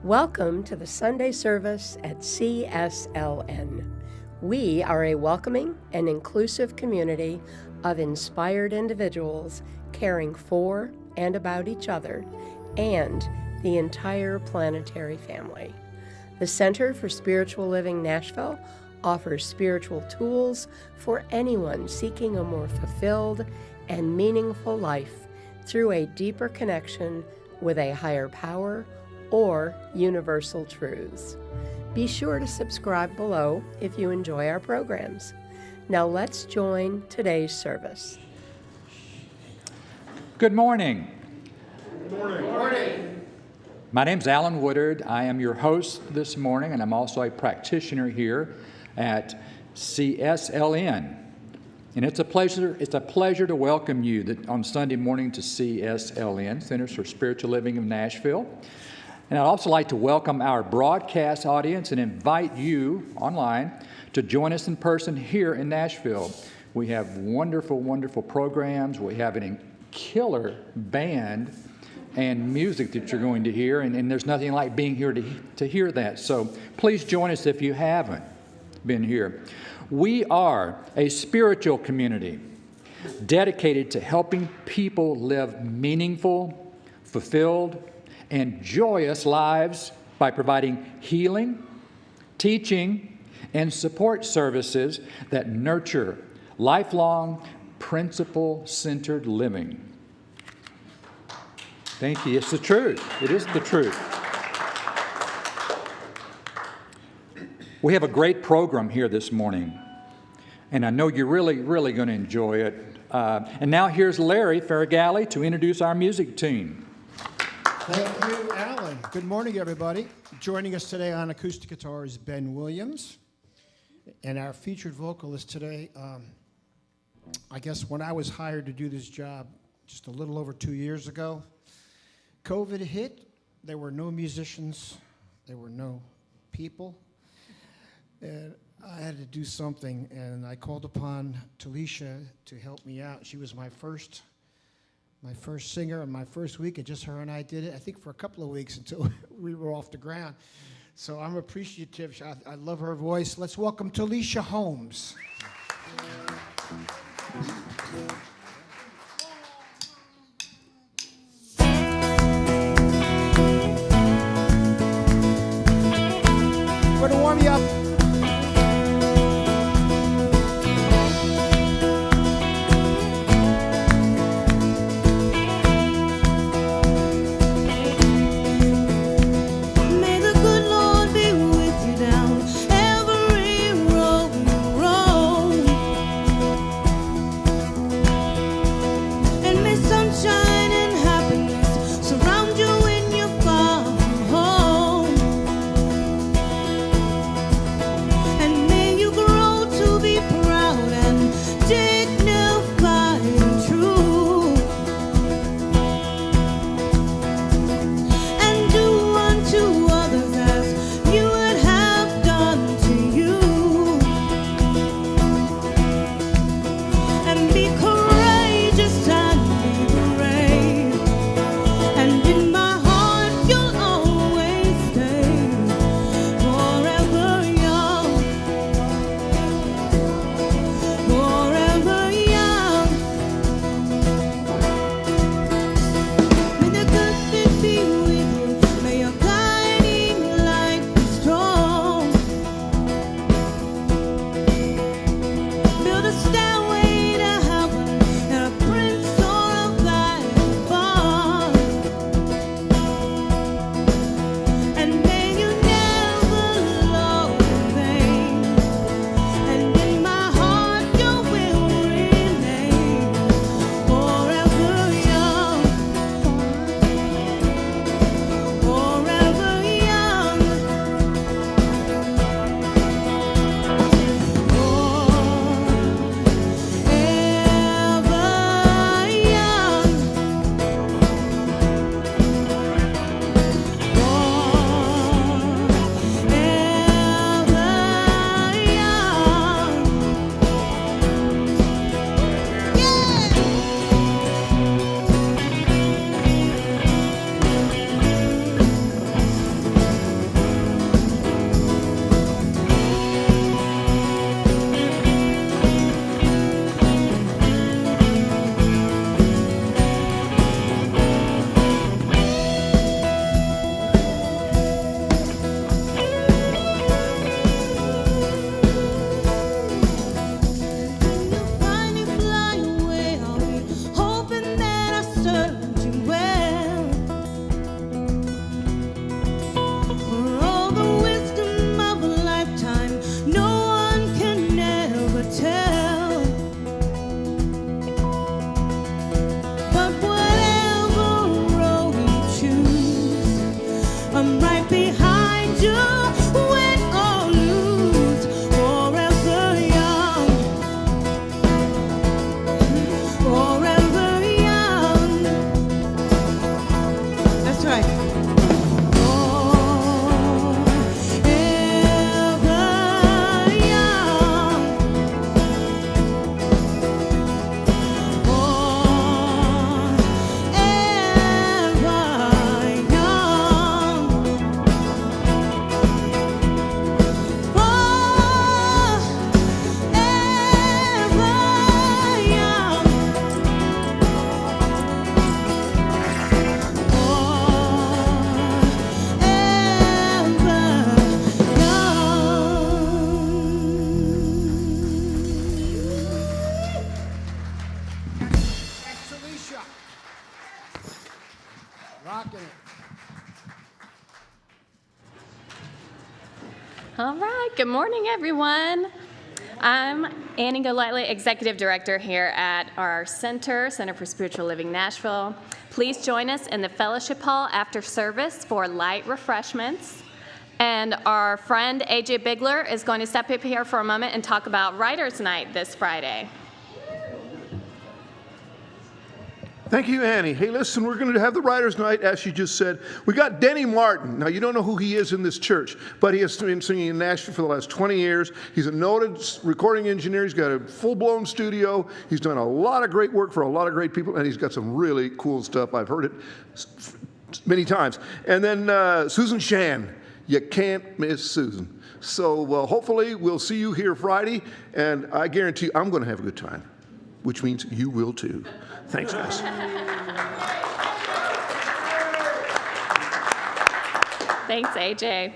Welcome to the Sunday service at CSLN. We are a welcoming and inclusive community of inspired individuals caring for and about each other and the entire planetary family. The Center for Spiritual Living Nashville offers spiritual tools for anyone seeking a more fulfilled and meaningful life through a deeper connection with a higher power or universal truths. Be sure to subscribe below if you enjoy our programs. Now let's join today's service. Good morning. Good morning. Good morning. My name's Alan Woodard. I am your host this morning, and I'm also a practitioner here at CSLN. And it's a pleasure to welcome you on Sunday morning to CSLN, Centers for Spiritual Living of Nashville. And I'd also like to welcome our broadcast audience and invite you online to join us in person here in Nashville. We have wonderful, wonderful programs. We have a killer band and music that you're going to hear, and there's nothing like being here to hear that. So please join us if you haven't been here. We are a spiritual community dedicated to helping people live meaningful, fulfilled, and joyous lives by providing healing, teaching, and support services that nurture lifelong, principle-centered living. Thank you. It's the truth. It is the truth. We have a great program here this morning, and I know you're really, really going to enjoy it. And now here's Larry Farragalli to introduce our music team. Thank you, Alan. Good morning, everybody. Joining us today on acoustic guitar is Ben Williams. And our featured vocalist today, I guess when I was hired to do this job just a little over 2 years ago, COVID hit. There were no musicians. There were no people. And I had to do something, and I called upon Talisha to help me out. She was my first singer in my first week, and just her and I did it, I think, for a couple of weeks until we were off the ground. So I'm appreciative. I love her voice. Let's welcome Talisha Holmes. We're going to warm you up. All right, good morning, everyone. I'm Annie Golightly, Executive Director here at our Center for Spiritual Living Nashville. Please join us in the Fellowship Hall after service for light refreshments. And our friend AJ Bigler is going to step up here for a moment and talk about Writers' Night this Friday. Thank you, Annie. Hey, listen, we're going to have the Writers' Night, as she just said. We got Denny Martin. Now, you don't know who he is in this church, but he has been singing in Nashville for the last 20 years. He's a noted recording engineer. He's got a full-blown studio. He's done a lot of great work for a lot of great people, and he's got some really cool stuff. I've heard it many times. And then Susan Shan. You can't miss Susan. So hopefully we'll see you here Friday, and I guarantee I'm going to have a good time, which means you will too. Thanks, guys. Thanks, AJ.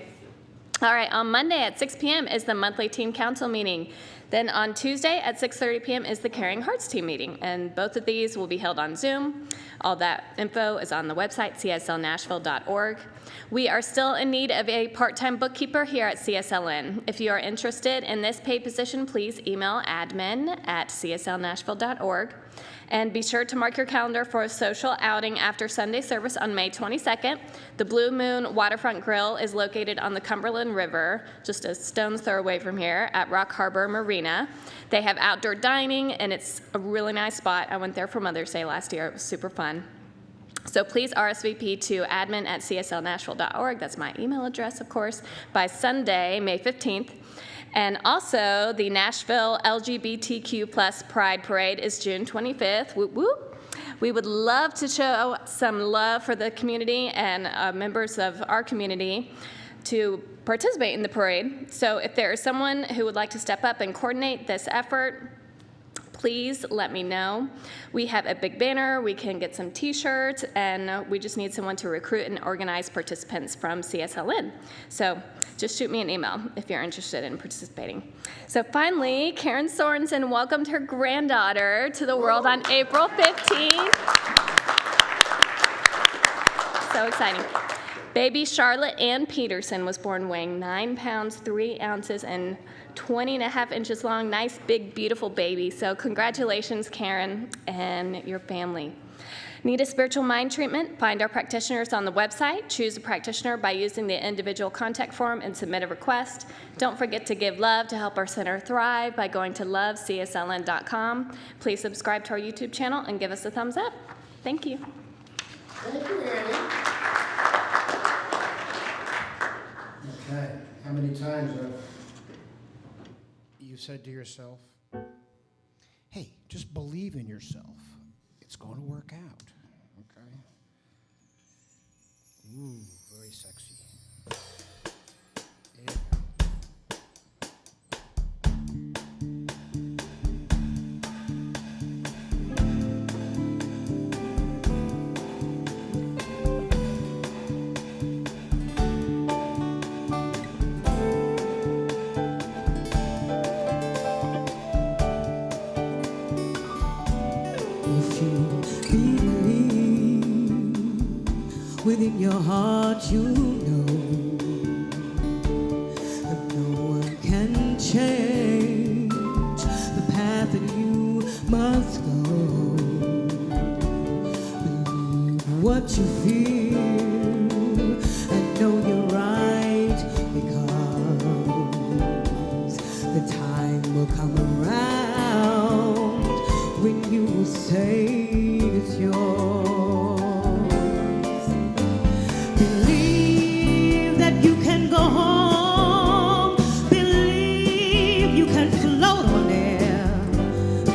All right, on Monday at 6 p.m. is the monthly team council meeting. Then on Tuesday at 6:30 p.m. is the Caring Hearts team meeting, and both of these will be held on Zoom. All that info is on the website, cslnashville.org. We are still in need of a part-time bookkeeper here at CSLN. If you are interested in this paid position, please email admin@cslnashville.org. And be sure to mark your calendar for a social outing after Sunday service on May 22nd. The Blue Moon Waterfront Grill is located on the Cumberland River, just a stone's throw away from here, at Rock Harbor Marina. They have outdoor dining, and it's a really nice spot. I went there for Mother's Day last year. It was super fun. So please RSVP to admin@cslnashville.org. That's my email address, of course, by Sunday, May 15th. And also, the Nashville LGBTQ+ Pride Parade is June 25th. Whoop, whoop. We would love to show some love for the community and members of our community to participate in the parade. So if there is someone who would like to step up and coordinate this effort, please let me know. We have a big banner, we can get some t-shirts, and we just need someone to recruit and organize participants from CSLN. So just shoot me an email if you're interested in participating. So finally, Karen Sorensen welcomed her granddaughter to the world on April 15th. So exciting. Baby Charlotte Ann Peterson was born weighing 9 pounds, 3 ounces, and 20.5 inches long. Nice, big, beautiful baby. So congratulations, Karen, and your family. Need a spiritual mind treatment? Find our practitioners on the website. Choose a practitioner by using the individual contact form and submit a request. Don't forget to give love to help our center thrive by going to lovecsln.com. Please subscribe to our YouTube channel and give us a thumbs up. Thank you. Thank you, Annie. Okay, how many times have you said to yourself, hey, just believe in yourself. It's going to work out, okay? Ooh, very sexy. Yeah. Within your heart, you know that no one can change the path that you must go. Believe what you feel and know you're right, because the time will come around when you will say it's yours.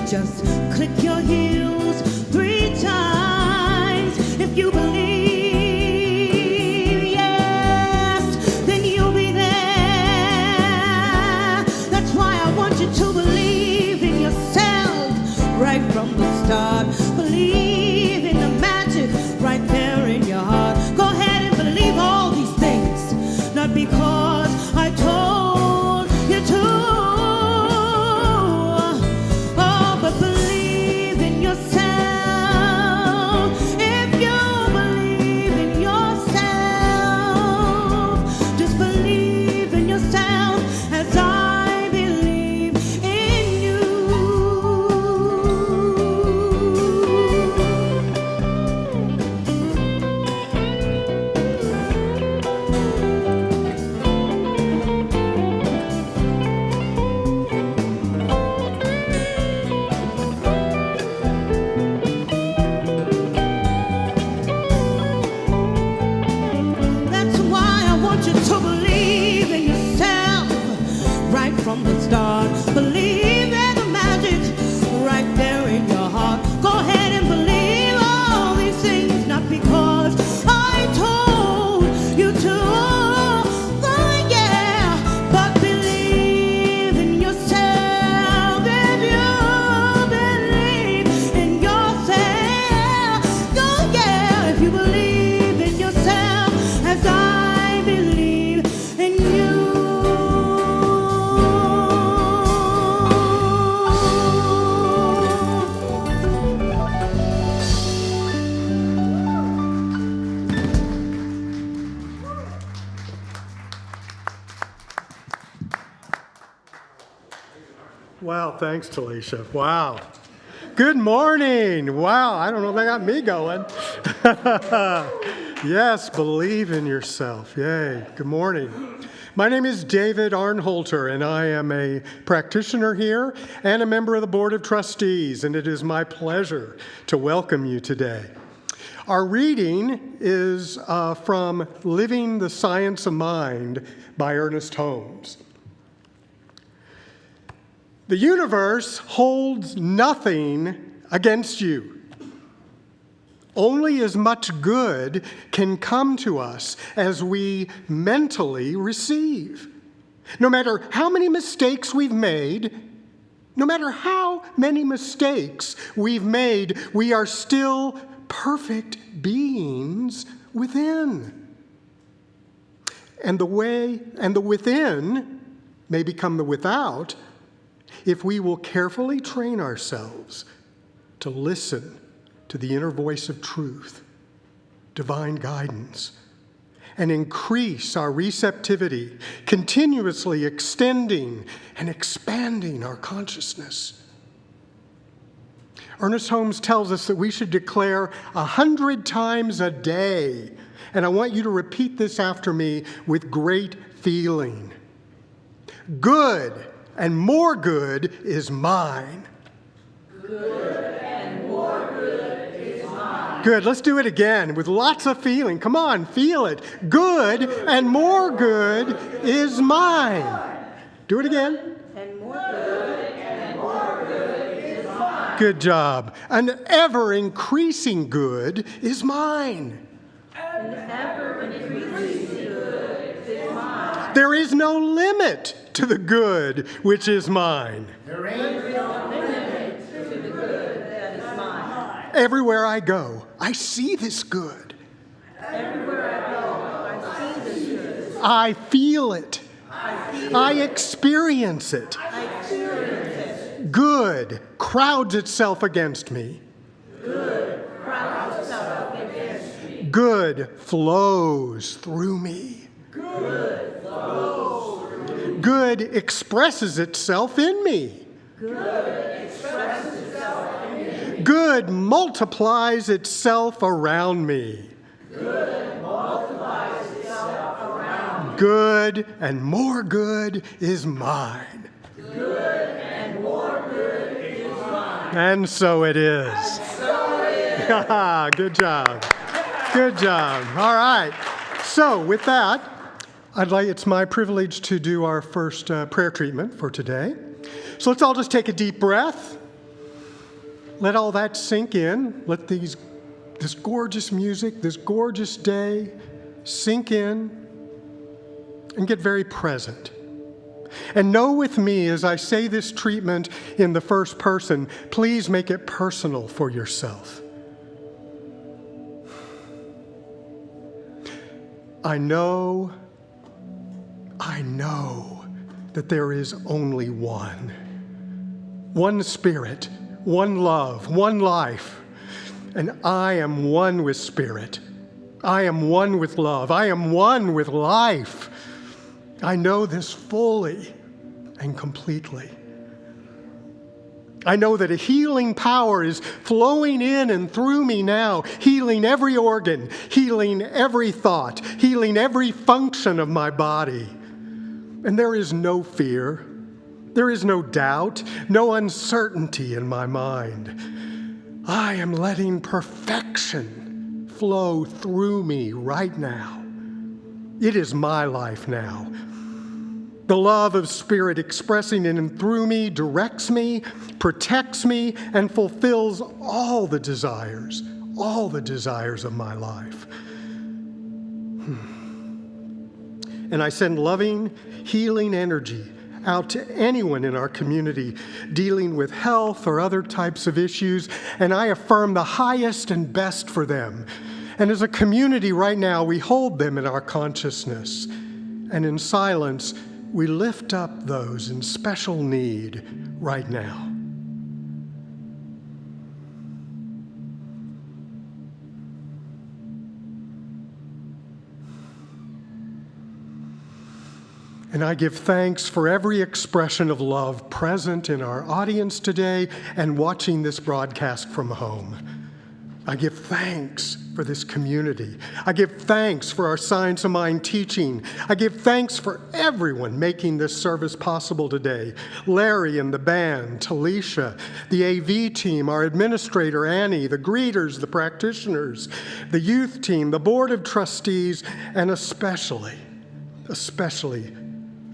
Just click your heels 3 times if you believe, yes, then you'll be there. That's why I want you to believe in yourself right from the start. Believe in the magic right there in your heart. Go ahead and believe all these things, not because I told you to. Believe in yourself. If you believe thanks, Talisha. Wow. Good morning. Wow, I don't know if they got me going. Yes, believe in yourself. Yay. Good morning. My name is David Arnholter, and I am a practitioner here and a member of the Board of Trustees, and it is my pleasure to welcome you today. Our reading is from Living the Science of Mind by Ernest Holmes. The universe holds nothing against you. Only as much good can come to us as we mentally receive. No matter how many mistakes we've made, we are still perfect beings within. And the within may become the without if we will carefully train ourselves to listen to the inner voice of truth, divine guidance, and increase our receptivity, continuously extending and expanding our consciousness. Ernest Holmes tells us that we should declare 100 times a day, and I want you to repeat this after me with great feeling. Good and more good is mine. Good and more good is mine. Good. Let's do it again with lots of feeling. Come on, feel it. Good and more good is mine. Do it again. And more good and more good is mine. Good job. An ever-increasing good is mine. An ever-increasing good is mine. There is no limit to the good which is mine. There is no limit to the good that is mine. Everywhere I go, I see this good. Everywhere I go, I see this good. I feel it. I experience it. I experience it. Good crowds itself against me. Good crowds itself against me. Good flows through me. Good flows through me. Good expresses itself in me. Good expresses itself in me. Good multiplies itself around me. Good multiplies itself around me. Good and more good is mine. Good and more good is mine. And so it is. So it is. Good job. Good job. All right. So with that, it's my privilege to do our first prayer treatment for today. So let's all just take a deep breath. Let all that sink in. Let this gorgeous music, this gorgeous day sink in and get very present. And know with me as I say this treatment in the first person, please make it personal for yourself. I know that there is only one Spirit, one love, one life, and I am one with Spirit. I am one with love. I am one with life. I know this fully and completely. I know that a healing power is flowing in and through me now, healing every organ, healing every thought, healing every function of my body. And there is no fear, there is no doubt, no uncertainty in my mind. I am letting perfection flow through me right now. It is my life now. The love of Spirit expressing in and through me directs me, protects me, and fulfills all the desires of my life. And I send loving, healing energy out to anyone in our community dealing with health or other types of issues, and I affirm the highest and best for them. And as a community right now, we hold them in our consciousness, and in silence, we lift up those in special need right now. And I give thanks for every expression of love present in our audience today and watching this broadcast from home. I give thanks for this community. I give thanks for our Science of Mind teaching. I give thanks for everyone making this service possible today. Larry and the band, Talisha, the AV team, our administrator, Annie, the greeters, the practitioners, the youth team, the board of trustees, and especially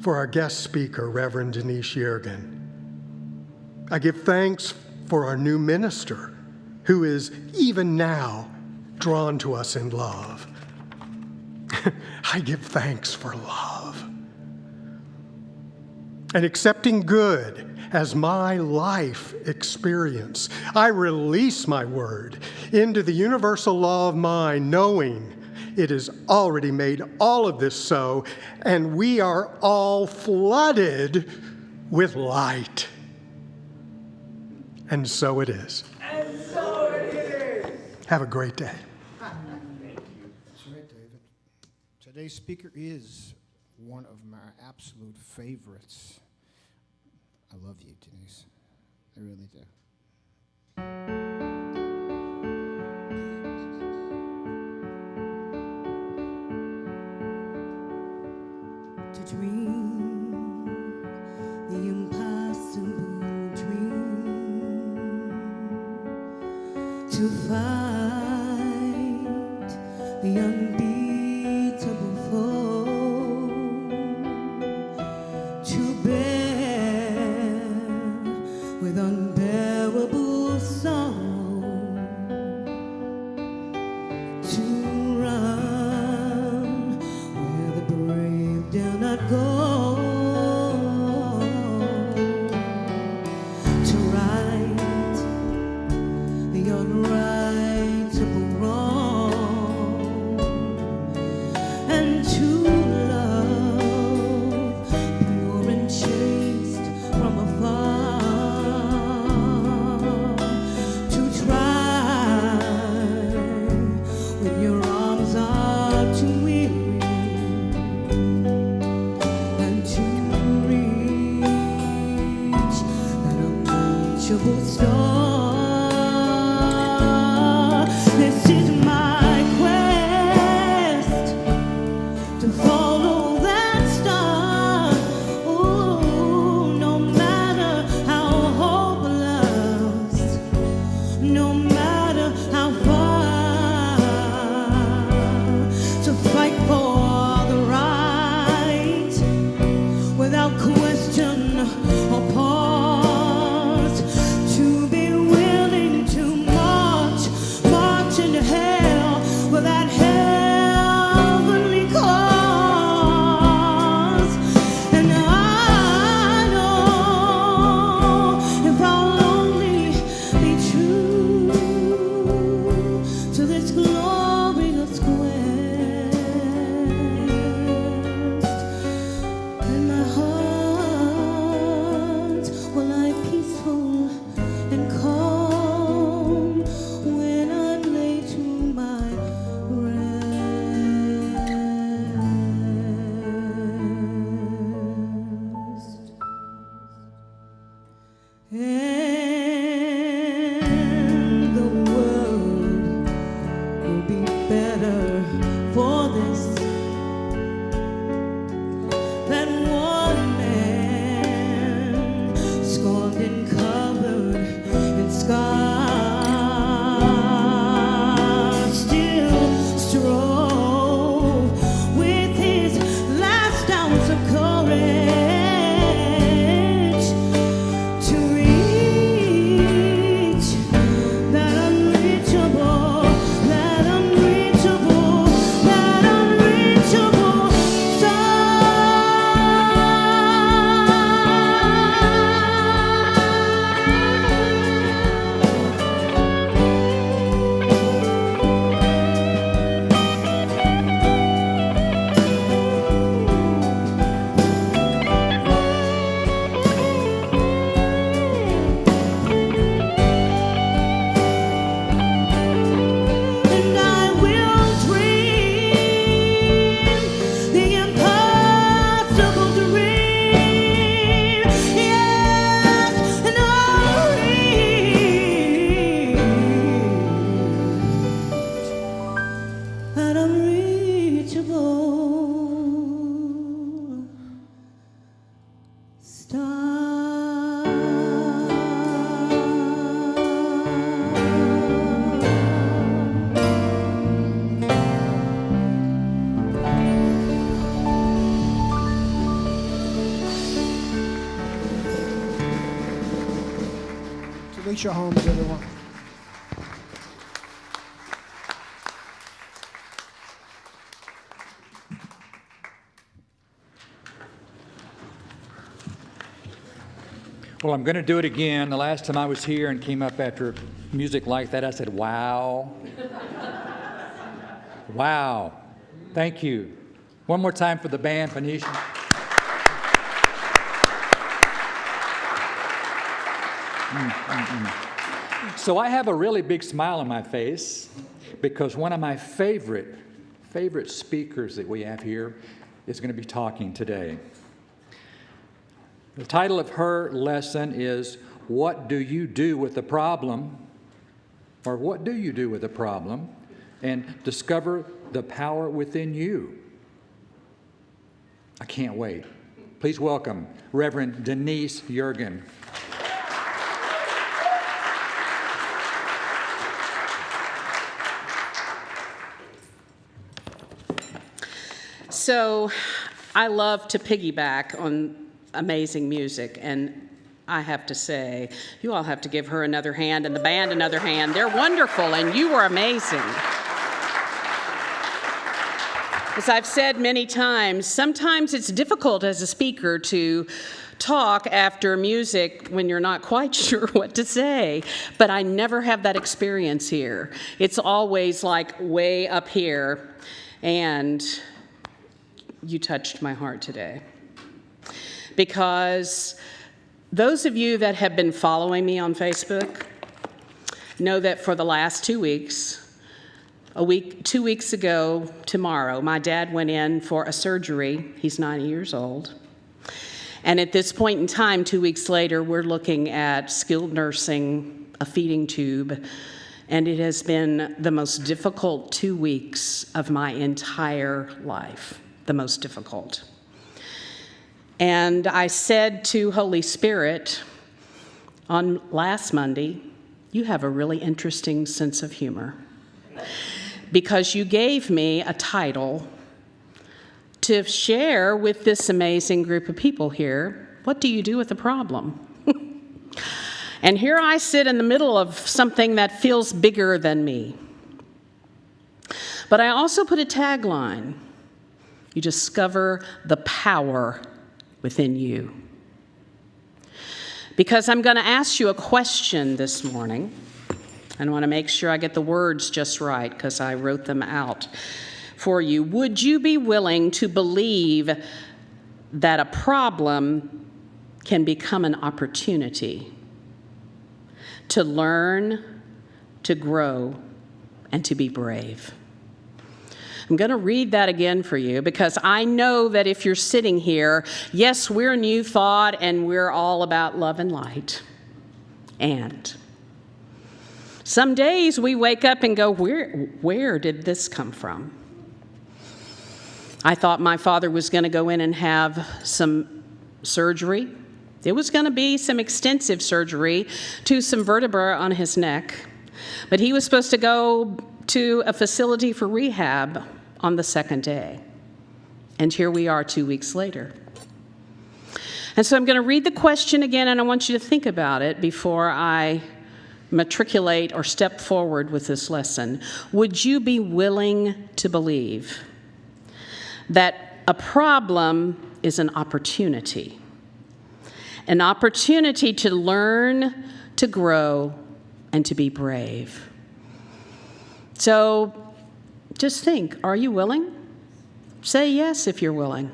for our guest speaker, Reverend Denise Yeargin. I give thanks for our new minister, who is even now drawn to us in love. I give thanks for love. And accepting good as my life experience, I release my word into the universal law of mind, knowing it has already made all of this so, and we are all flooded with light. And so it is. Have a great day. That's right, David. Today's speaker is one of my absolute favorites. I love you, Denise. I really do. To dream the impossible dream, to fight the unbeatable foe, to bear with unbearable sorrow, to run where the brave dare not go, to right the unrightable wrong, and to love pure and chaste from afar, to try when your arms are too weary, and to reach that unreachable star. Reach your homes, everyone. Well, I'm going to do it again. The last time I was here and came up after music like that, I said, wow. Wow. Thank you. One more time for the band, Phoenician. So I have a really big smile on my face because one of my favorite speakers that we have here is going to be talking today. The title of her lesson is, What Do You Do with the Problem? Or what do you do with the problem? And discover the power within you. I can't wait. Please welcome Reverend Denise Yeargin. So I love to piggyback on amazing music, and I have to say, you all have to give her another hand and the band another hand. They're wonderful, and you are amazing. As I've said many times, sometimes it's difficult as a speaker to talk after music when you're not quite sure what to say, but I never have that experience here. It's always like way up here, and you touched my heart today. Because those of you that have been following me on Facebook know that for the last 2 weeks, 2 weeks ago tomorrow, my dad went in for a surgery. He's 90 years old. And at this point in time, 2 weeks later, we're looking at skilled nursing, a feeding tube, and it has been the most difficult 2 weeks of my entire life, the most difficult. And I said to Holy Spirit on last Monday, you have a really interesting sense of humor because you gave me a title to share with this amazing group of people here. What do you do with the problem? And here I sit in the middle of something that feels bigger than me. But I also put a tagline. You discover the power within you. Because I'm going to ask you a question this morning. I want to make sure I get the words just right because I wrote them out for you. Would you be willing to believe that a problem can become an opportunity to learn, to grow, and to be brave? I'm going to read that again for you because I know that if you're sitting here, yes, we're New Thought and we're all about love and light. And some days we wake up and go, where did this come from? I thought my father was going to go in and have some surgery. It was going to be some extensive surgery to some vertebrae on his neck. But he was supposed to go to a facility for rehab on the second day. And here we are 2 weeks later. And so I'm going to read the question again, and I want you to think about it before I matriculate or step forward with this lesson. Would you be willing to believe that a problem is an opportunity? An opportunity to learn, to grow, and to be brave. So just think, are you willing? Say yes if you're willing.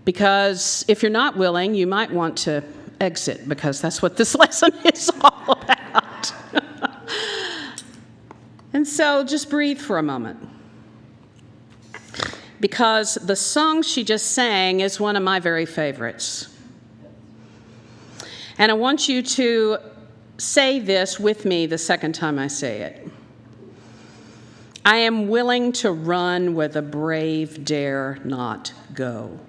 Because if you're not willing, you might want to exit because that's what this lesson is all about. And so just breathe for a moment. Because the song she just sang is one of my very favorites. And I want you to say this with me the second time I say it. I am willing to run where the brave dare not go.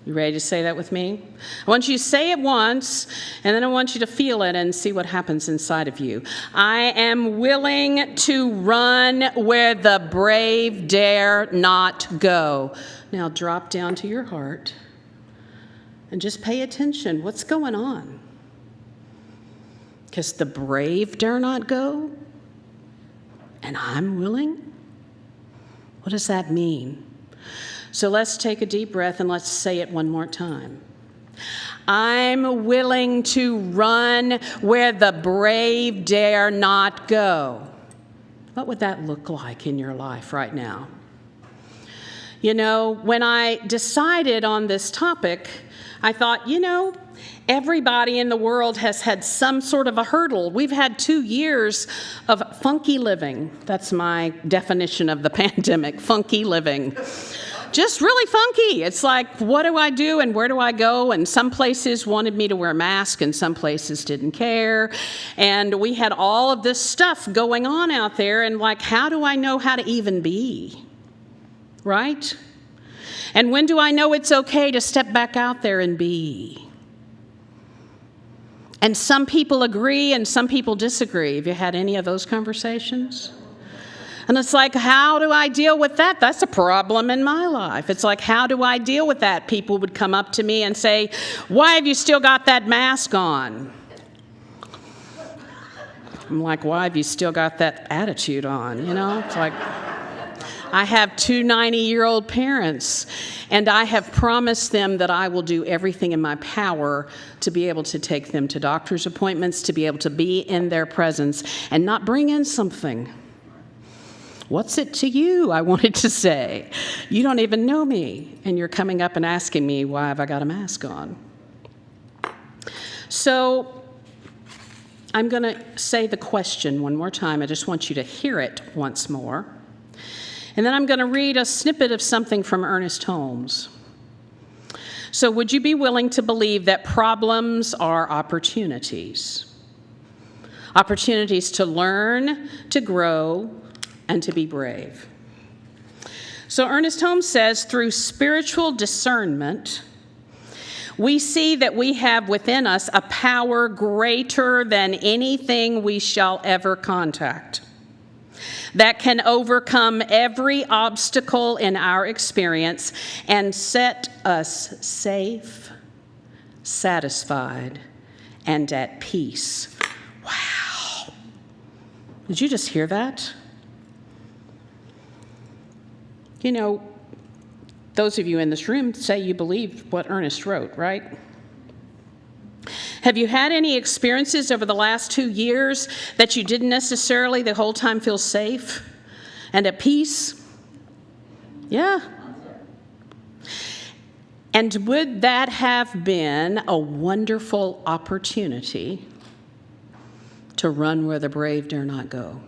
You ready to say that with me? I want you to say it once, and then I want you to feel it and see what happens inside of you. I am willing to run where the brave dare not go. Now drop down to your heart and just pay attention. What's going on? because the brave dare not go, and I'm willing? What does that mean? So let's take a deep breath and let's say it one more time. I'm willing to run where the brave dare not go. What would that look like in your life right now? You know, when I decided on this topic, I thought, everybody in the world has had some sort of a hurdle. We've had 2 years of funky living. That's my definition of the pandemic, funky living. Just really funky. It's like, what do I do and where do I go? And some places wanted me to wear a mask and some places didn't care. And we had all of this stuff going on out there. And like, how do I know how to even be? Right? And when do I know it's okay to step back out there and be? And some people agree and some people disagree. Have you had any of those conversations? And it's like, how do I deal with that? That's a problem in my life. It's like, how do I deal with that? People would come up to me and say, why have you still got that mask on? I'm like, why have you still got that attitude on? It's like, I have 2 90-year-old parents, and I have promised them that I will do everything in my power to be able to take them to doctor's appointments, to be able to be in their presence and not bring in something. What's it to you? I wanted to say. You don't even know me, and you're coming up and asking me, why have I got a mask on? So I'm going to say the question one more time. I just want you to hear it once more. And then I'm going to read a snippet of something from Ernest Holmes. So would you be willing to believe that problems are opportunities? Opportunities to learn, to grow, and to be brave. So Ernest Holmes says, through spiritual discernment, we see that we have within us a power greater than anything we shall ever contact, that can overcome every obstacle in our experience and set us safe, satisfied, and at peace. Wow. Did you just hear that? Those of you in this room say you believe what Ernest wrote, right? Have you had any experiences over the last 2 years that you didn't necessarily the whole time feel safe and at peace? Yeah. And would that have been a wonderful opportunity to run where the brave dare not go?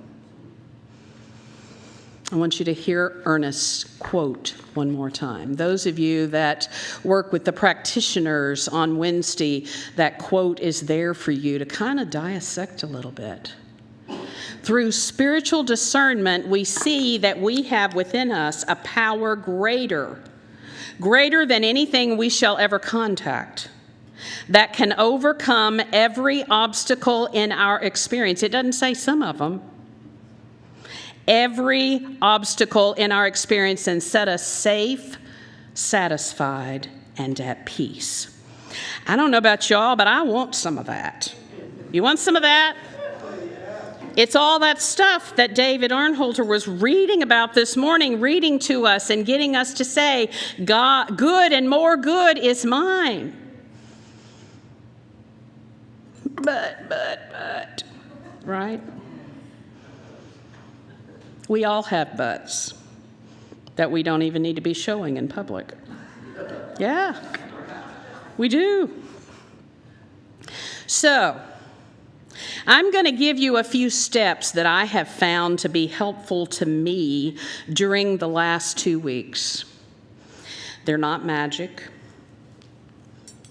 I want you to hear Ernest's quote one more time. Those of you that work with the practitioners on Wednesday, that quote is there for you to kind of dissect a little bit. Through spiritual discernment, we see that we have within us a power greater than anything we shall ever contact, that can overcome every obstacle in our experience. It doesn't say some of them. Every obstacle in our experience and set us safe, satisfied, and at peace. I don't know about y'all, but I want some of that. You want some of that? It's all that stuff that David Arnholter was reading about this morning, reading to us and getting us to say, God, good and more good is mine. But, right? We all have buts that we don't even need to be showing in public. Yeah, we do. So, I'm going to give you a few steps that I have found to be helpful to me during the last 2 weeks. They're not magic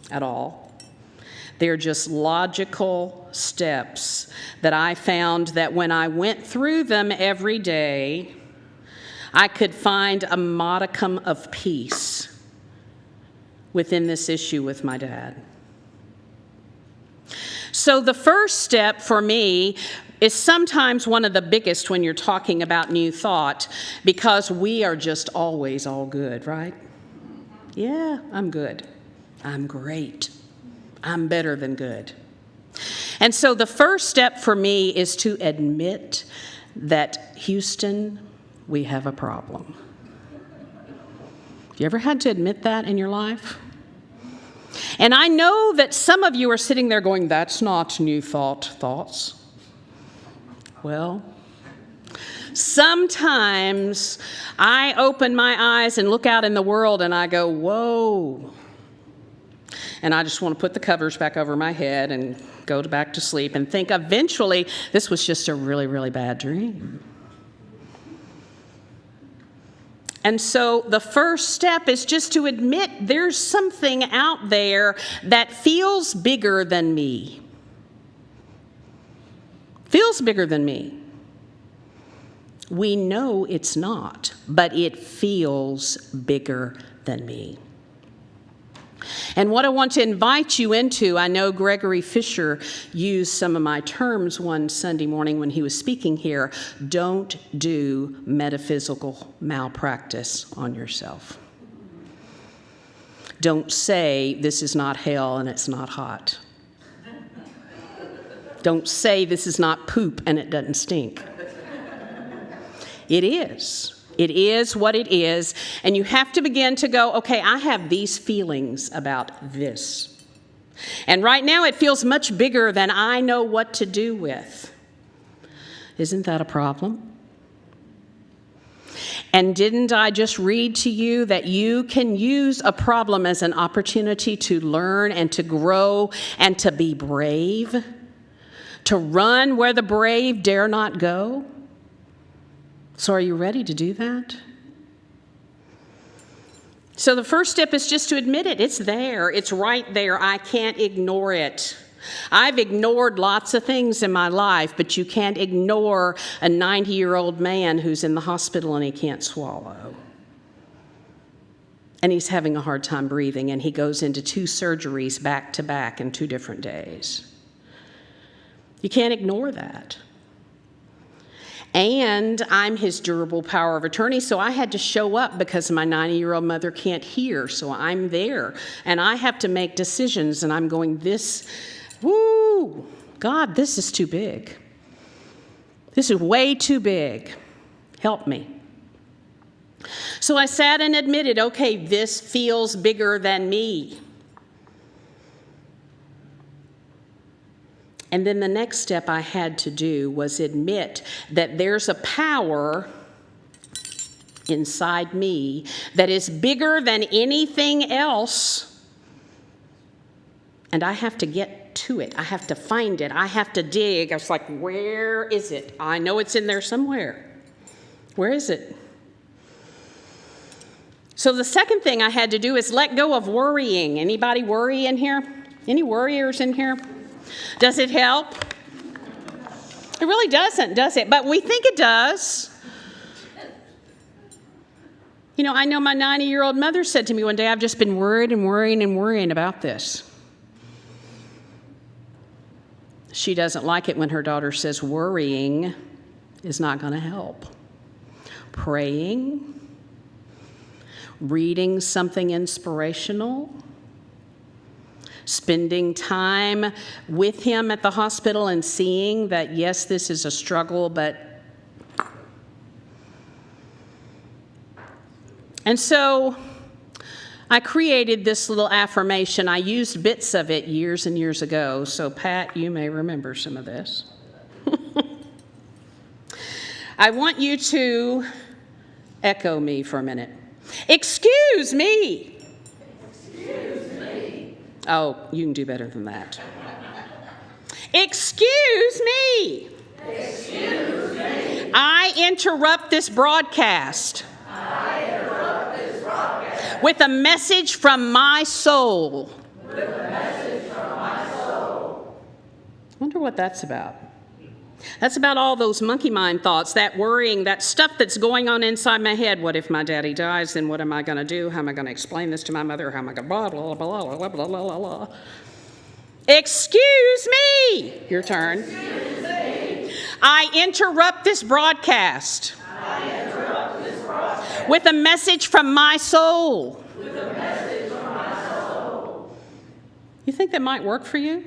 at all. They're just logical steps that I found that when I went through them every day, I could find a modicum of peace within this issue with my dad. So the first step for me is sometimes one of the biggest when you're talking about new thought, because we are just always all good, right? Yeah, I'm good. I'm great. I'm better than good. And so the first step for me is to admit that, Houston, we have a problem. You ever had to admit that in your life? And I know that some of you are sitting there going, that's not new thoughts. Well, sometimes I open my eyes and look out in the world and I go, whoa. And I just want to put the covers back over my head and go back to sleep and think eventually this was just a really, really bad dream. And so the first step is just to admit there's something out there that feels bigger than me. Feels bigger than me. We know it's not, but it feels bigger than me. And what I want to invite you into, I know Gregory Fisher used some of my terms one Sunday morning when he was speaking here. Don't do metaphysical malpractice on yourself. Don't say this is not hell and it's not hot. Don't say this is not poop and it doesn't stink. It is. It is what it is, and you have to begin to go, okay, I have these feelings about this. And right now it feels much bigger than I know what to do with. Isn't that a problem? And didn't I just read to you that you can use a problem as an opportunity to learn and to grow and to be brave? To run where the brave dare not go? So are you ready to do that? So the first step is just to admit it. It's there. It's right there. I can't ignore it. I've ignored lots of things in my life, but you can't ignore a 90-year-old man who's in the hospital and he can't swallow. And he's having a hard time breathing, and he goes into 2 surgeries back to back in 2 different days. You can't ignore that. And I'm his durable power of attorney, so I had to show up because my 90-year-old mother can't hear, so I'm there. And I have to make decisions, and I'm going, God, this is too big. This is way too big. Help me. So I sat and admitted, okay, this feels bigger than me. And then the next step I had to do was admit that there's a power inside me that is bigger than anything else. And I have to get to it. I have to find it. I have to dig. I was like, where is it? I know it's in there somewhere. Where is it? So the second thing I had to do is let go of worrying. Anybody worry in here? Any worriers in here? Does it help? It really doesn't, does it? But we think it does. You know, I know my 90-year-old mother said to me one day, I've just been worried and worrying and worrying about this. She doesn't like it when her daughter says worrying is not going to help. Praying, reading something inspirational, spending time with him at the hospital and seeing that, yes, this is a struggle, but... And so I created this little affirmation. I used bits of it years and years ago, so Pat, you may remember some of this. I want you to echo me for a minute. Excuse me. Excuse me. Oh, you can do better than that. Excuse me. Excuse me. I interrupt this broadcast. With a message from my soul. With a message from my soul. I wonder what that's about. That's about all those monkey mind thoughts, that worrying, that stuff that's going on inside my head. What if my daddy dies? Then what am I going to do? How am I going to explain this to my mother? How am I going to blah, blah, blah, blah, blah, blah, blah, blah. Excuse me. Your turn. Excuse me. I interrupt this broadcast. I interrupt this broadcast. With a message from my soul. With a message from my soul. You think that might work for you?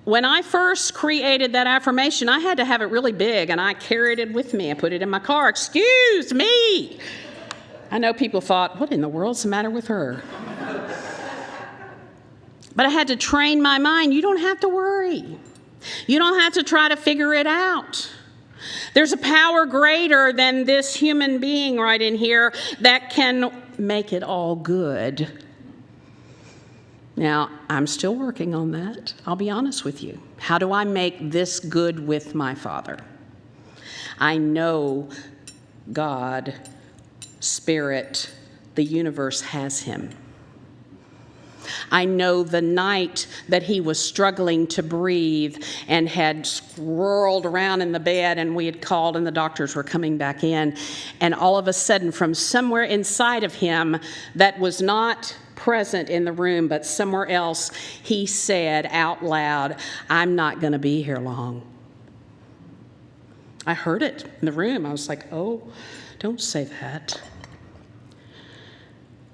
When I first created that affirmation, I had to have it really big, and I carried it with me. I put it in my car. Excuse me. I know people thought, what in the world's the matter with her? But I had to train my mind. You don't have to worry. You don't have to try to figure it out. There's a power greater than this human being right in here that can make it all good. Now, I'm still working on that. I'll be honest with you. How do I make this good with my Father? I know God, Spirit, the universe has him. I know the night that he was struggling to breathe and had swirled around in the bed, and we had called and the doctors were coming back in, and all of a sudden from somewhere inside of him that was not present in the room but somewhere else, he said out loud, I'm not going to be here long. I heard it in the room. I was like, oh, don't say that.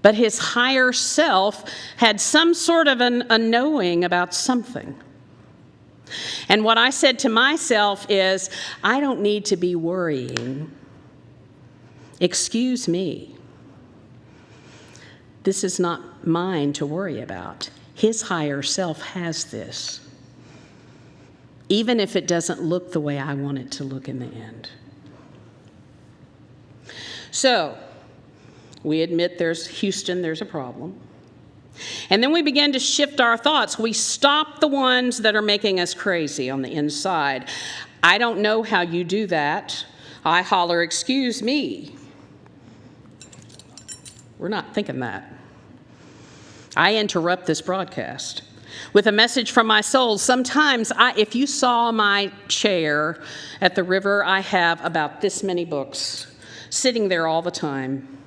But his higher self had some sort of a knowing about something. And what I said to myself is, I don't need to be worrying. Excuse me. This is not mine to worry about. His higher self has this, even if it doesn't look the way I want it to look in the end. So, we admit there's a problem. And then we begin to shift our thoughts. We stop the ones that are making us crazy on the inside. I don't know how you do that. I holler, excuse me. We're not thinking that. I interrupt this broadcast with a message from my soul. Sometimes, if you saw my chair at the river, I have about this many books sitting there all the time,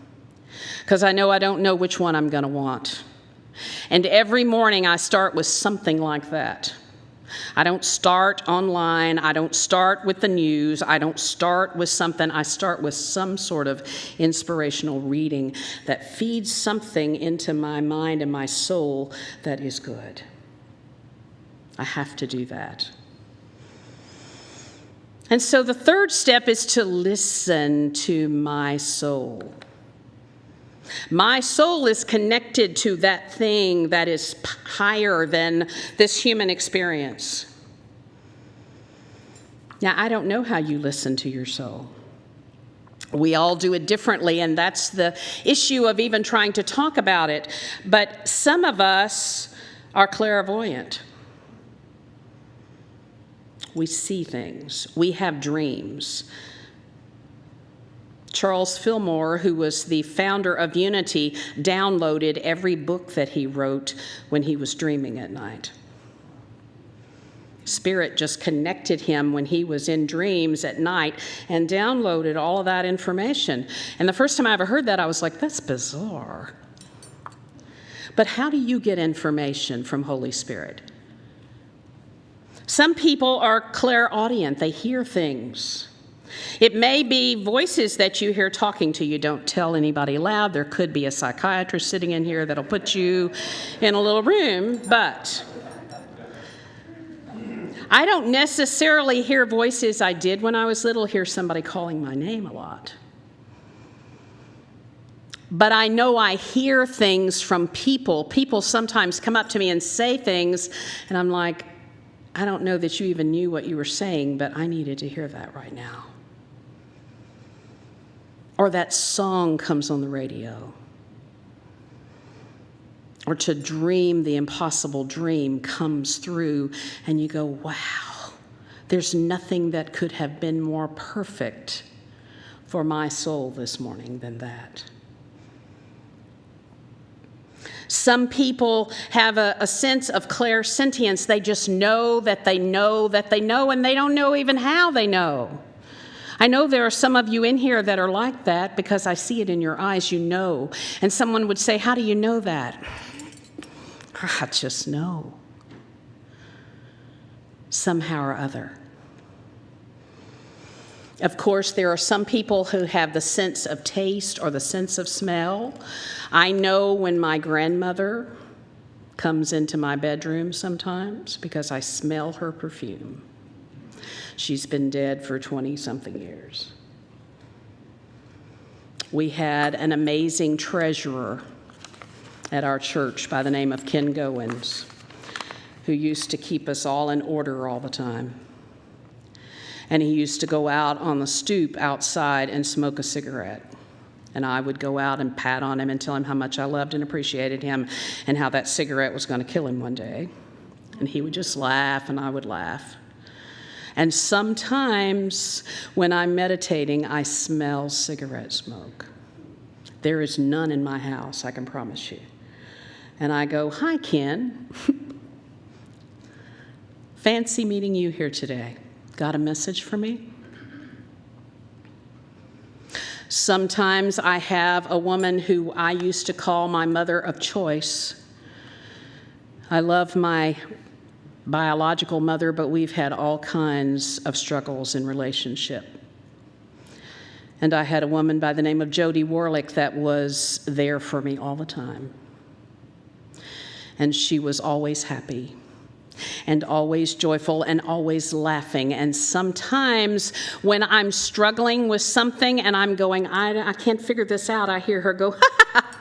because I don't know which one I'm going to want. And every morning I start with something like that. I don't start online. I don't start with the news. I don't start with something. I start with some sort of inspirational reading that feeds something into my mind and my soul that is good. I have to do that. And so the third step is to listen to my soul. My soul is connected to that thing that is higher than this human experience. Now, I don't know how you listen to your soul. We all do it differently, and that's the issue of even trying to talk about it. But some of us are clairvoyant. We see things. We have dreams. Charles Fillmore, who was the founder of Unity, downloaded every book that he wrote when he was dreaming at night. Spirit just connected him when he was in dreams at night and downloaded all of that information. And the first time I ever heard that, I was like, that's bizarre. But how do you get information from Holy Spirit? Some people are clairaudient. They hear things. It may be voices that you hear talking to you. Don't tell anybody loud. There could be a psychiatrist sitting in here that'll put you in a little room, but I don't necessarily hear voices I did when I was little, hear somebody calling my name a lot. But I know I hear things from people. People sometimes come up to me and say things, and I'm like, I don't know that you even knew what you were saying, but I needed to hear that right now. Or that song comes on the radio. Or to dream the impossible dream comes through, and you go, wow, there's nothing that could have been more perfect for my soul this morning than that. Some people have a sense of clairsentience. They just know that they know that they know, and they don't know even how they know. I know there are some of you in here that are like that because I see it in your eyes, you know. And someone would say, how do you know that? I just know. Somehow or other. Of course, there are some people who have the sense of taste or the sense of smell. I know when my grandmother comes into my bedroom sometimes because I smell her perfume. She's been dead for 20-something years. We had an amazing treasurer at our church by the name of Ken Goins, who used to keep us all in order all the time. And he used to go out on the stoop outside and smoke a cigarette. And I would go out and pat on him and tell him how much I loved and appreciated him and how that cigarette was going to kill him one day. And he would just laugh and I would laugh. And sometimes when I'm meditating, I smell cigarette smoke. There is none in my house, I can promise you. And I go, "Hi, Ken. Fancy meeting you here today. Got a message for me?" Sometimes I have a woman who I used to call my mother of choice. I love my biological mother, but we've had all kinds of struggles in relationship. And I had a woman by the name of Jody Warlick that was there for me all the time. And she was always happy and always joyful and always laughing. And sometimes when I'm struggling with something and I'm going, I can't figure this out, I hear her go, "Ha ha ha."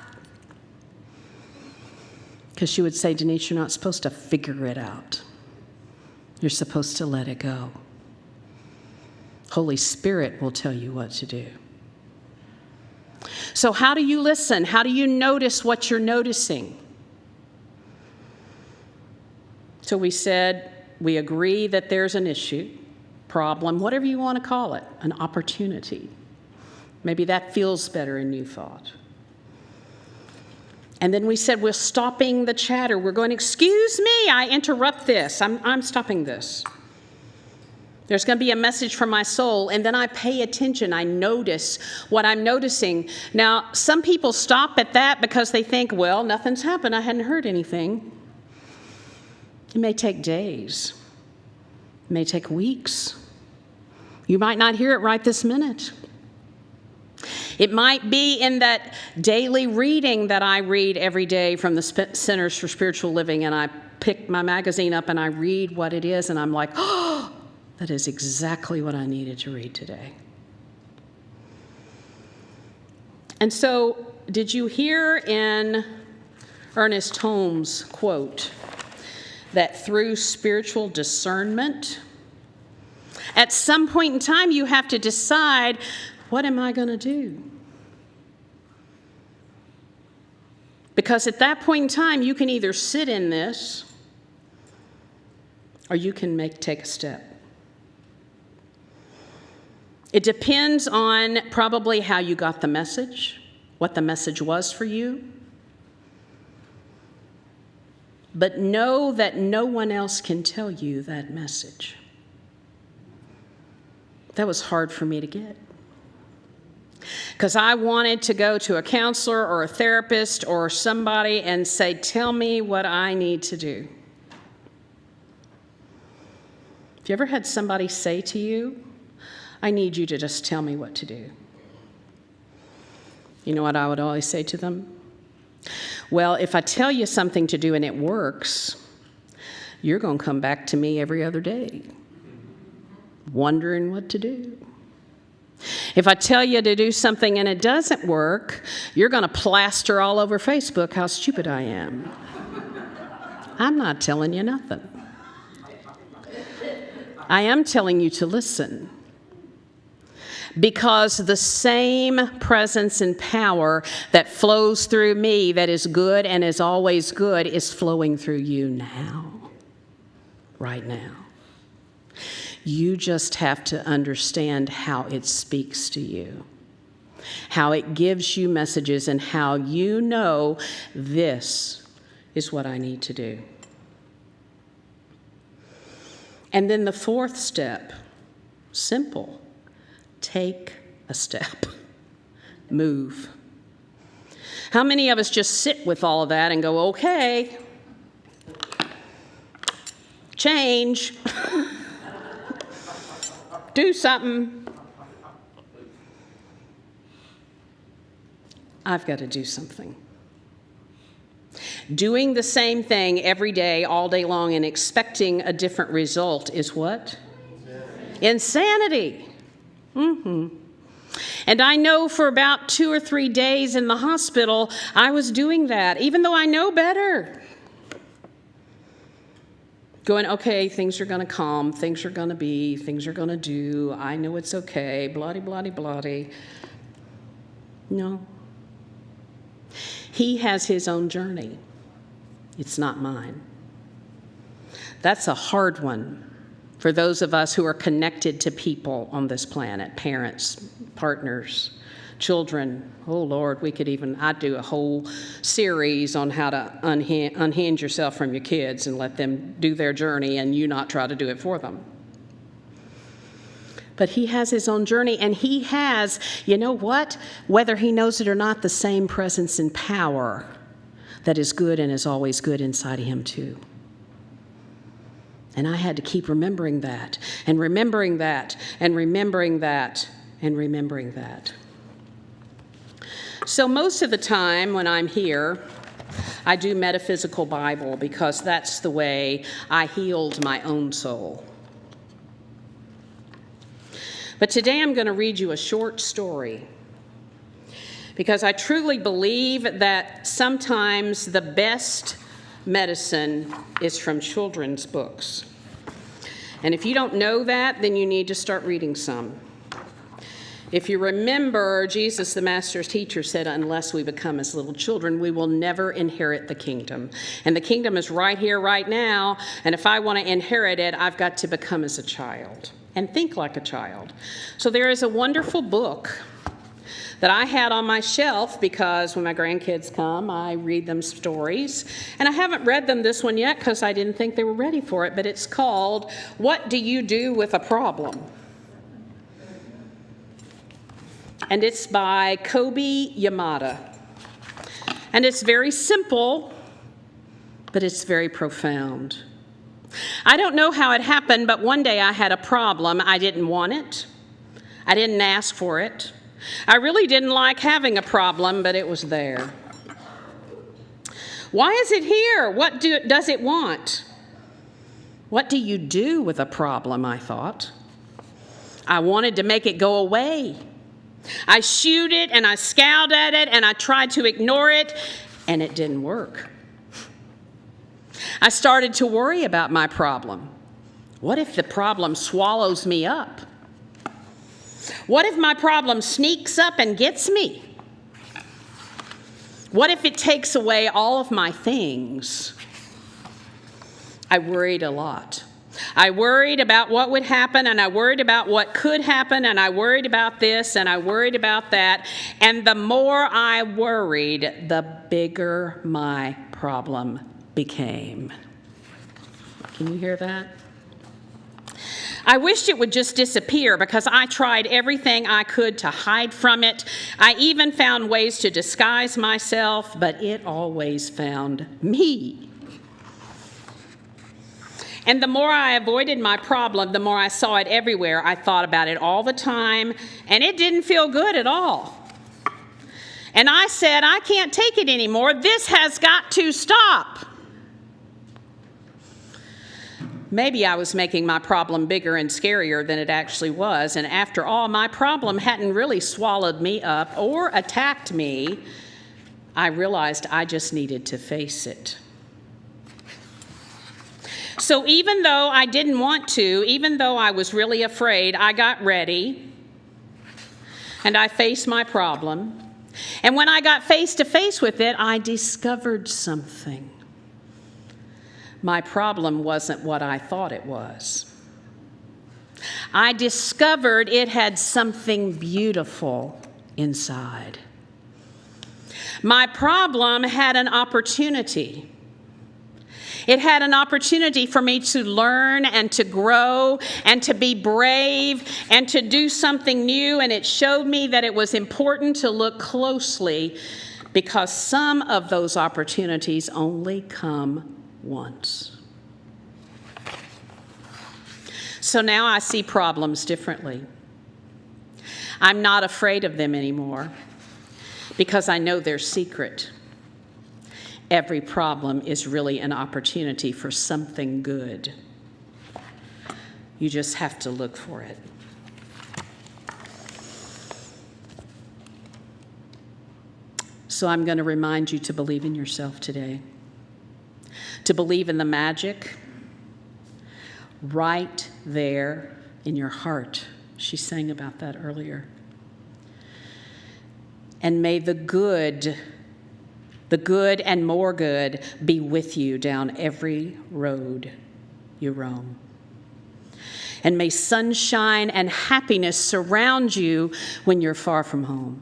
Because she would say, "Denise, you're not supposed to figure it out. You're supposed to let it go. Holy Spirit will tell you what to do." So how do you listen? How do you notice what you're noticing? So we said we agree that there's an issue, problem, whatever you want to call it, an opportunity. Maybe that feels better in new thought. And then we said we're stopping the chatter. We're going, "Excuse me, I interrupt this. I'm stopping this." There's going to be a message from my soul, and then I pay attention. I notice what I'm noticing. Now, some people stop at that because they think, well, nothing's happened. I hadn't heard anything. It may take days. It may take weeks. You might not hear it right this minute. It might be in that daily reading that I read every day from the Centers for Spiritual Living, and I pick my magazine up and I read what it is, and I'm like, oh, that is exactly what I needed to read today. And so, did you hear in Ernest Holmes' quote that through spiritual discernment, at some point in time you have to decide, what am I going to do? Because at that point in time, you can either sit in this or you can take a step. It depends on probably how you got the message, what the message was for you. But know that no one else can tell you that message. That was hard for me to get. Because I wanted to go to a counselor or a therapist or somebody and say, tell me what I need to do. Have you ever had somebody say to you, I need you to just tell me what to do? You know what I would always say to them? Well, if I tell you something to do and it works, you're going to come back to me every other day, wondering what to do. If I tell you to do something and it doesn't work, you're going to plaster all over Facebook how stupid I am. I'm not telling you nothing. I am telling you to listen. Because the same presence and power that flows through me, that is good and is always good, is flowing through you now, right now. You just have to understand how it speaks to you, how it gives you messages, and how you know this is what I need to do. And then the fourth step, simple. Take a step. Move. How many of us just sit with all of that and go, okay, change, do something. I've got to do something. Doing the same thing every day, all day long, and expecting a different result is what? Insanity. And I know for about 2 or 3 days in the hospital, I was doing that, even though I know better. Going, okay, things are going to come, things are going to be, things are going to do, I know it's okay, bloody, bloody, bloody. No. He has his own journey. It's not mine. That's a hard one for those of us who are connected to people on this planet, parents, partners, children. Oh, Lord, I'd do a whole series on how to unhinge yourself from your kids and let them do their journey and you not try to do it for them. But he has his own journey, and he has, you know what? Whether he knows it or not, the same presence and power that is good and is always good inside of him too. And I had to keep remembering that, and remembering that, and remembering that, and remembering that. So most of the time when I'm here, I do metaphysical Bible because that's the way I healed my own soul. But today I'm going to read you a short story because I truly believe that sometimes the best medicine is from children's books. And if you don't know that, then you need to start reading some. If you remember, Jesus, the master's teacher, said, unless we become as little children, we will never inherit the kingdom. And the kingdom is right here, right now. And if I want to inherit it, I've got to become as a child and think like a child. So there is a wonderful book that I had on my shelf because when my grandkids come, I read them stories. And I haven't read them this one yet because I didn't think they were ready for it, but it's called, What Do You Do with a Problem? And it's by Kobe Yamada. And it's very simple, but it's very profound. I don't know how it happened, but one day I had a problem. I didn't want it. I didn't ask for it. I really didn't like having a problem, but it was there. Why is it here? What does it want? What do you do with a problem, I thought. I wanted to make it go away. I shooed it and I scowled at it and I tried to ignore it, and it didn't work. I started to worry about my problem. What if the problem swallows me up? What if my problem sneaks up and gets me? What if it takes away all of my things? I worried a lot. I worried about what would happen, and I worried about what could happen, and I worried about this, and I worried about that. And the more I worried, the bigger my problem became. Can you hear that? I wished it would just disappear because I tried everything I could to hide from it. I even found ways to disguise myself, but it always found me. And the more I avoided my problem, the more I saw it everywhere. I thought about it all the time, and it didn't feel good at all. And I said, I can't take it anymore. This has got to stop. Maybe I was making my problem bigger and scarier than it actually was. And after all, my problem hadn't really swallowed me up or attacked me. I realized I just needed to face it. So even though I didn't want to, even though I was really afraid, I got ready and I faced my problem. And when I got face to face with it, I discovered something. My problem wasn't what I thought it was. I discovered it had something beautiful inside. My problem had an opportunity. It had an opportunity for me to learn and to grow and to be brave and to do something new, and it showed me that it was important to look closely because some of those opportunities only come once. So now I see problems differently. I'm not afraid of them anymore because I know their secret. every problem is really an opportunity for something good. You just have to look for it. So I'm going to remind you to believe in yourself today, to believe in the magic right there in your heart. She sang about that earlier. And may the good and more good be with you down every road you roam. And may sunshine and happiness surround you when you're far from home.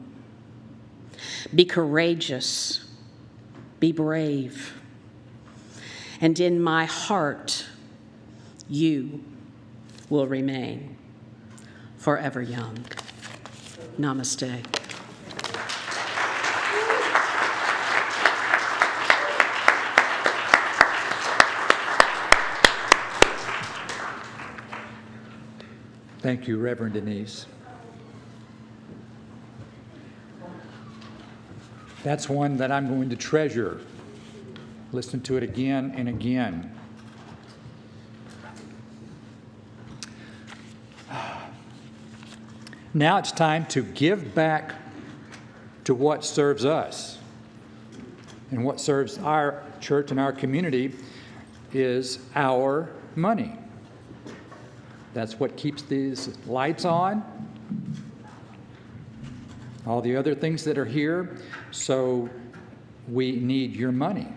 Be courageous, be brave, and in my heart, you will remain forever young. Namaste. Thank you, Reverend Denise. That's one that I'm going to treasure. Listen to it again and again. Now it's time to give back to what serves us. And what serves our church and our community is our money. That's what keeps these lights on, all the other things that are here. So we need your money.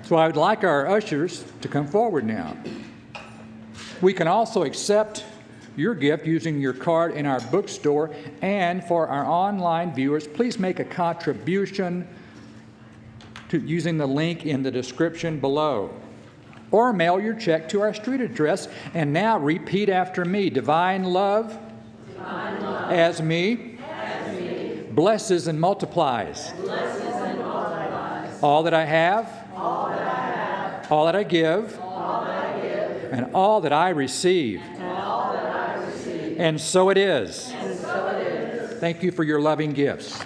So I would like our ushers to come forward now. We can also accept your gift using your card in our bookstore. And for our online viewers, please make a contribution using the link in the description below. Or mail your check to our street address. And now repeat after me. Divine love, as me, blesses and multiplies, all that I have, all that I give, and all that I receive. And so it is. Thank you for your loving gifts.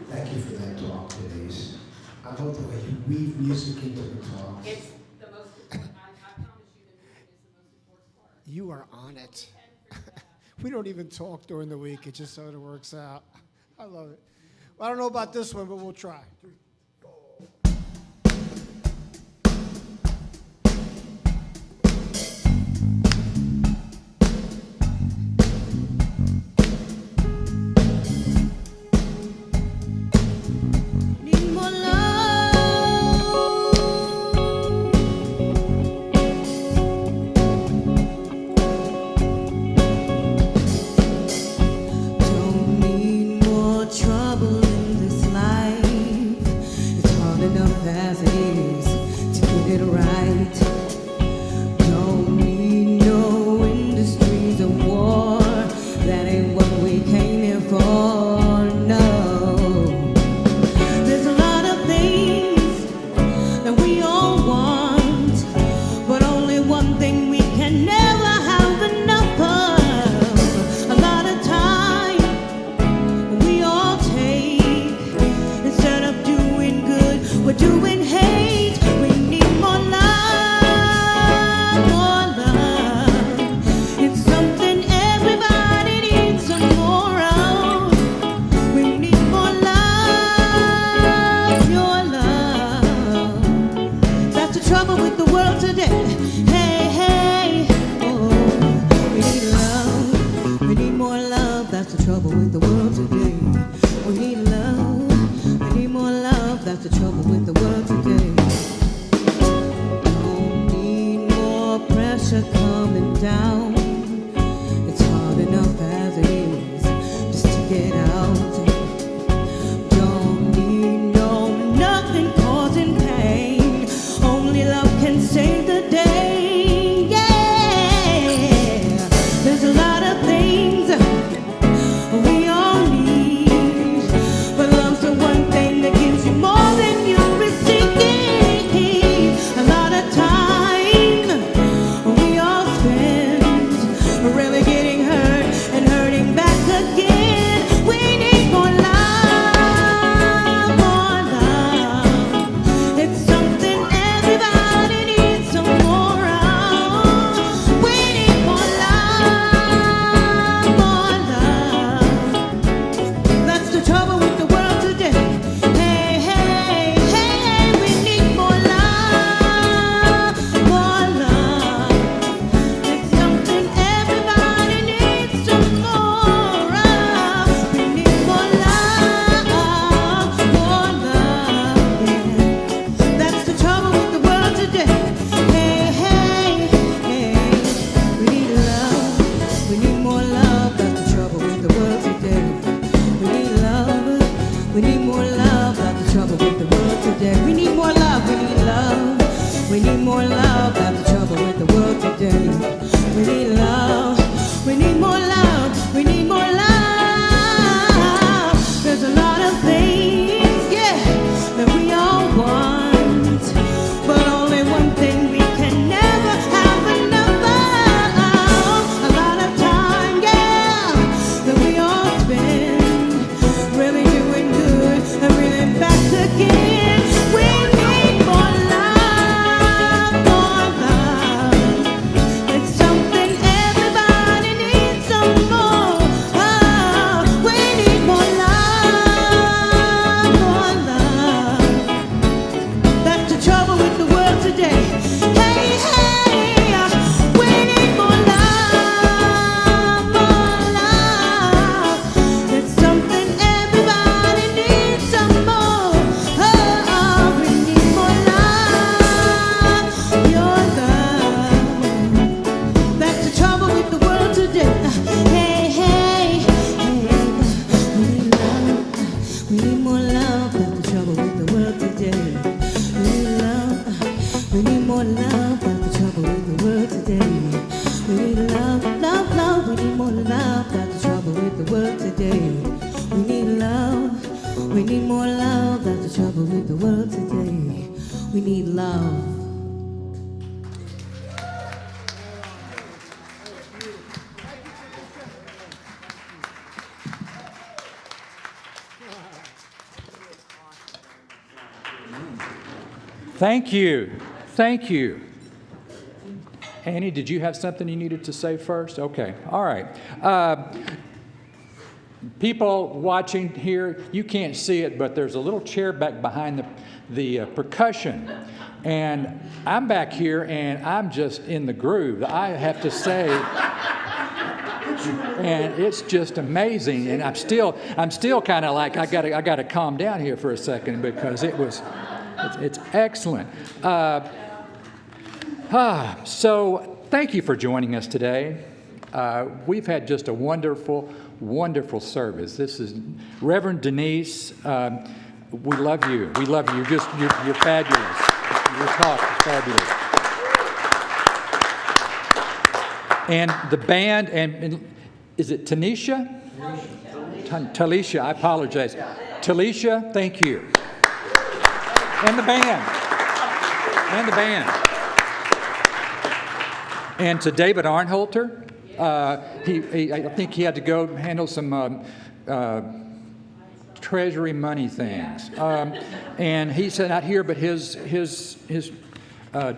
Thank you for that talk, Denise. I love the way you weave music into the talks. It's the most important. I promise you the music is the most important part. You are on it. We don't even talk during the week. It just sort of works out. I love it. Well, I don't know about this one, but we'll try. A lot of time we all spend need more love. That's the trouble with the world today. We need love. We need more love. We need more love. There's a lot of things, yeah, that we all want, but only one thing we can never have enough of. A lot of time, yeah, that we all spend really doing good and really back again. We need more love, more love. It's something everybody needs some more. Oh, we need more love, more love. That's the trouble with the world today. Hey, hey, we need more love, more love. It's something everybody needs some more. Oh, we need more love, your love. That's the trouble with the world today. Hey, hey, hey, we need love. We need more love. That's the trouble with the world today. We need love. We need more love. That's the trouble with the world today. We need love, love, love. We need more love. That's the trouble with the world today. We need love. We need more love. That's the trouble with the world today. We need love. Thank you. Thank you. Annie, did you have something you needed to say first? Okay. All right. People watching here, you can't see it, but there's a little chair back behind the percussion. And I'm back here, and I'm just in the groove, I have to say. And it's just amazing. And I'm still kind of like, I gotta calm down here for a second, because it's excellent. So thank you for joining us today. We've had just a wonderful, wonderful service. This is Reverend Denise. We love you. We love you. You're fabulous. Your talk is fabulous. And the band, and is it Tanisha? Talisha, I apologize. Talisha, thank you. And the band. And to David Arnholter, I think he had to go handle some treasury money things. And he's not here, but his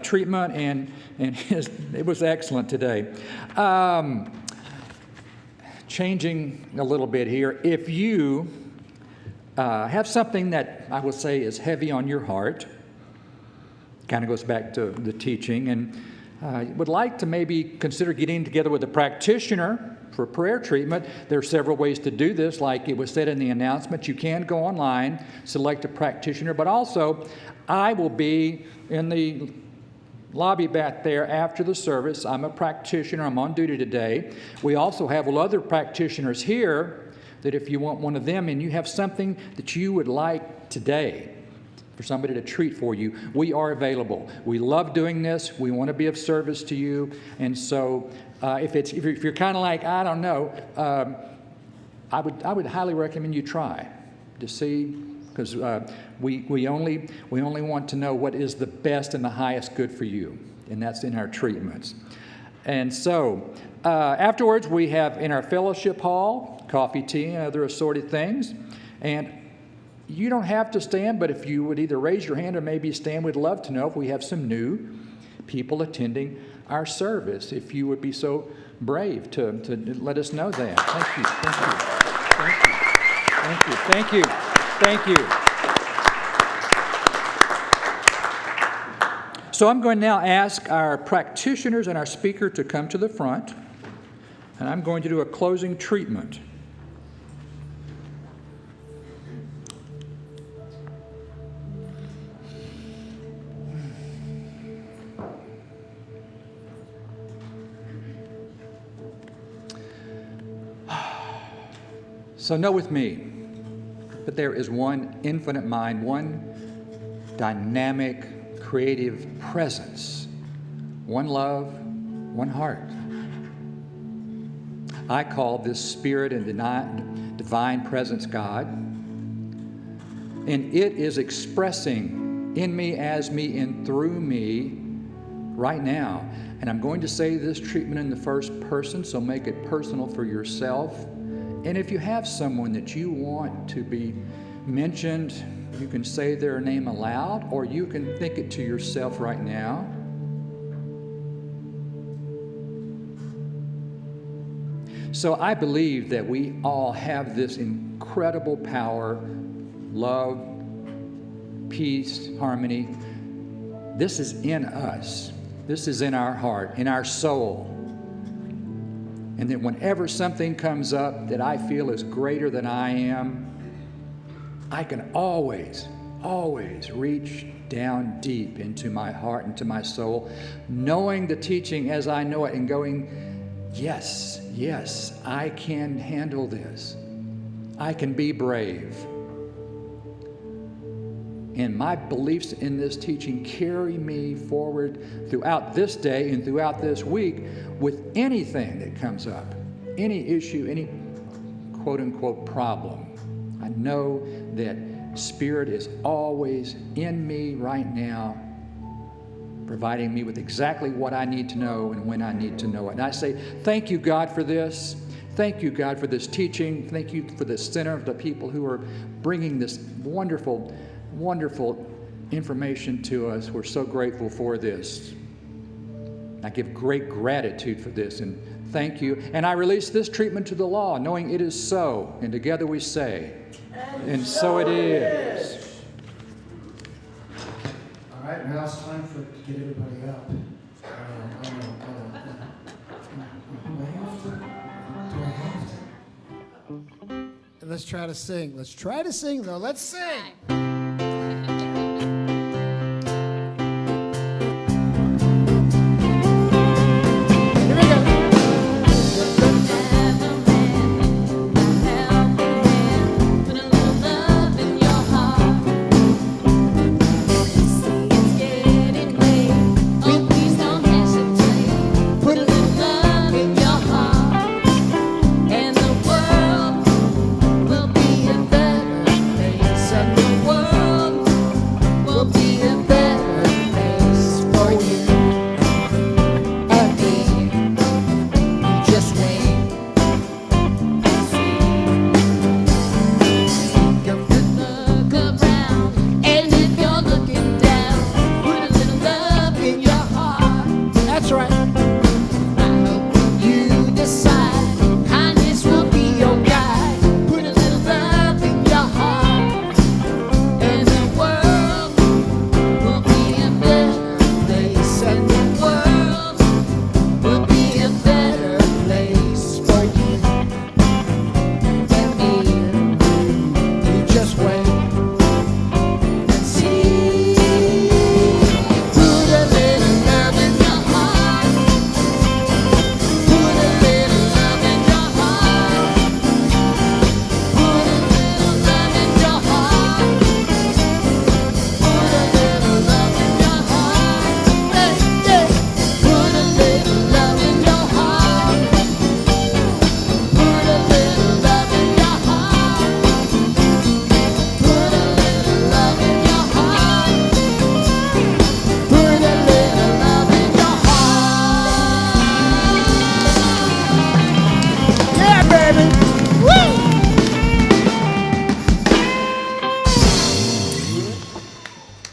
treatment and it was excellent today. Changing a little bit here, if you have something that I would say is heavy on your heart, kind of goes back to the teaching, and would like to maybe consider getting together with a practitioner for prayer treatment, there are several ways to do this. Like it was said in the announcement, you can go online, select a practitioner, but also I will be in the lobby back there after the service. I'm a practitioner. I'm on duty today. We also have other practitioners here that if you want one of them and you have something that you would like today for somebody to treat for you, we are available. We love doing this. We want to be of service to you. And so if you're kind of like, I don't know, I would highly recommend you try to see, because we only want to know what is the best and the highest good for you, and that's in our treatments. And so afterwards, we have in our fellowship hall, coffee, tea, and other assorted things. And you don't have to stand, but if you would either raise your hand or maybe stand, we'd love to know if we have some new people attending our service, if you would be so brave to let us know that. Thank you. Thank you. So I'm going to now ask our practitioners and our speaker to come to the front, and I'm going to do a closing treatment. So know with me that there is one infinite mind, one dynamic, creative presence. One love, one heart. I call this spirit and divine presence God. And it is expressing in me, as me, and through me right now. And I'm going to say this treatment in the first person, so make it personal for yourself. And if you have someone that you want to be mentioned, you can say their name aloud, or you can think it to yourself right now. So I believe that we all have this incredible power, love, peace, harmony. This is in us. This is in our heart, in our soul. And then whenever something comes up that I feel is greater than I am, I can always reach down deep into my heart, into my soul, knowing the teaching as I know it and going, yes, I can handle this. I can be brave. And my beliefs in this teaching carry me forward throughout this day and throughout this week with anything that comes up, any issue, any quote-unquote problem. I know that Spirit is always in me right now, providing me with exactly what I need to know and when I need to know it. And I say, thank you, God, for this. Thank you, God, for this teaching. Thank you for the center of the people who are bringing this wonderful information to us. We're so grateful for this. I give great gratitude for this, and thank you. And I release this treatment to the law, knowing it is so. And together we say, and so it is. All right, now it's time to get everybody up. Do I have to? Let's try to sing. Let's try to sing, though. Let's sing.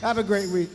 Have a great week.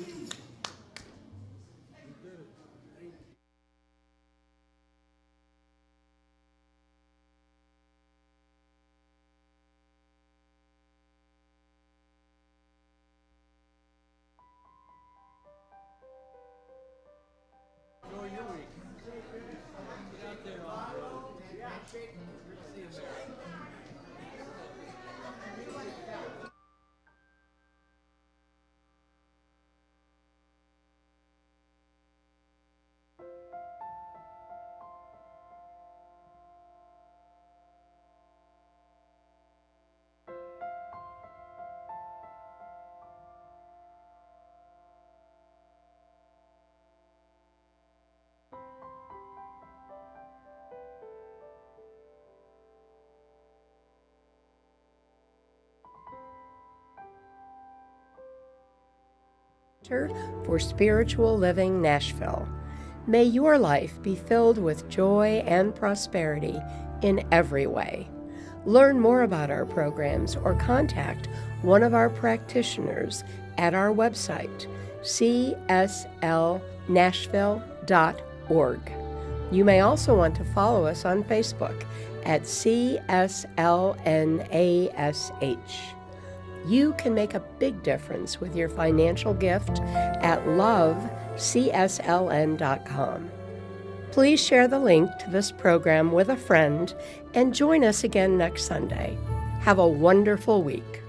for Spiritual Living Nashville. May your life be filled with joy and prosperity in every way. Learn more about our programs or contact one of our practitioners at our website, cslnashville.org. You may also want to follow us on Facebook at CSLNASH. You can make a big difference with your financial gift at lovecsln.com. Please share the link to this program with a friend and join us again next Sunday. Have a wonderful week.